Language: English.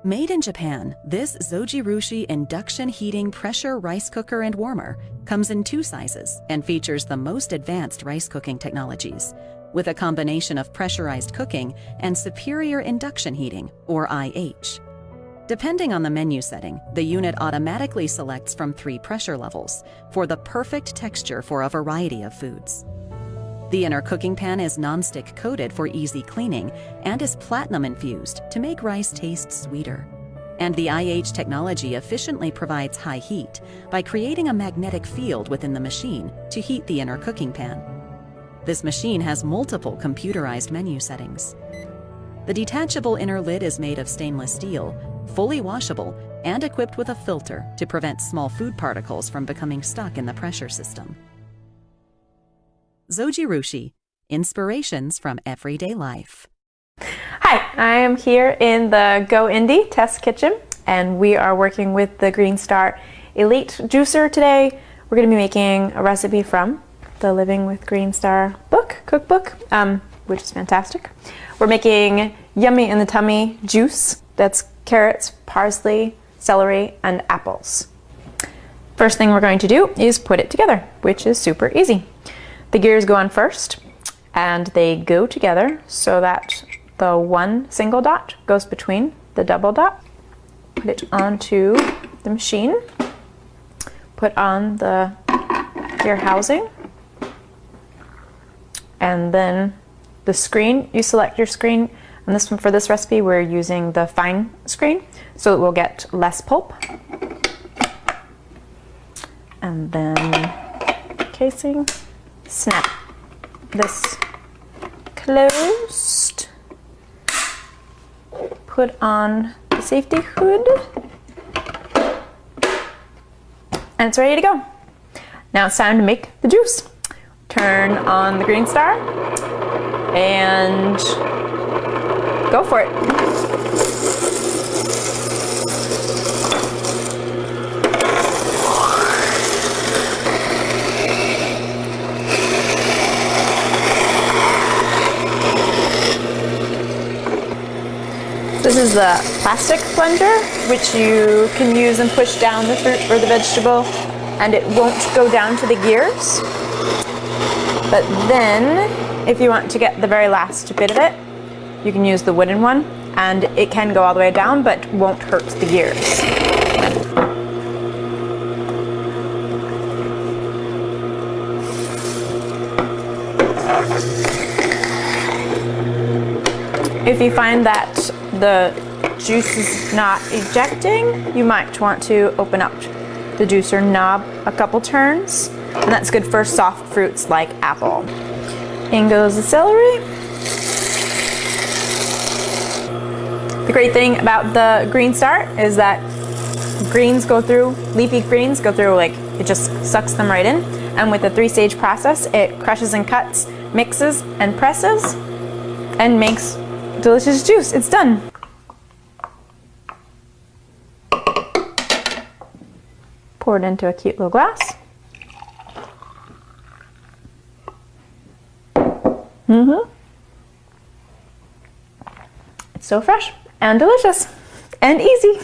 Made in Japan, this Zojirushi induction heating pressure rice cooker and warmer comes in 2 sizes and features the most advanced rice cooking technologies, with a combination of pressurized cooking and superior induction heating, or IH. Depending on the menu setting, the unit automatically selects from 3 pressure levels for the perfect texture for a variety of foods. The inner cooking pan is nonstick coated for easy cleaning and is platinum infused to make rice taste sweeter. And the IH technology efficiently provides high heat by creating a magnetic field within the machine to heat the inner cooking pan. This machine has multiple computerized menu settings. The detachable inner lid is made of stainless steel, fully washable, and equipped with a filter to prevent small food particles from becoming stuck in the pressure system. Zojirushi, inspirations from everyday life. Hi, I am here in the Go Indie test kitchen, and we are working with the Green Star Elite Juicer today. We're going to be making a recipe from the Living with Green Star cookbook, which is fantastic. We're making yummy in the tummy juice. That's carrots, parsley, celery, and apples. First thing we're going to do is put it together, which is super easy. The gears go on first, and they go together so that the one single dot goes between the double dot. Put it onto the machine. Put on the gear housing. And then the screen, you select your screen. And this one, for this recipe, we're using the fine screen, so it will get less pulp. And then casing. Snap this closed. Put on the safety hood. And it's ready to go. Now it's time to make the juice. Turn on the Green Star and go for it. This is the plastic blender, which you can use and push down the fruit or the vegetable, and it won't go down to the gears. But then, if you want to get the very last bit of it, you can use the wooden one, and it can go all the way down, but won't hurt the gears. If you find that the juice is not ejecting, you might want to open up the juicer knob a couple turns, and that's good for soft fruits like apple. In goes the celery. The great thing about the Green Star is that greens go through, leafy greens go through, like it just sucks them right in. And with the 3-stage process, it crushes and cuts, mixes and presses, and makes delicious juice. It's done. Pour it into a cute little glass. It's so fresh and delicious and easy.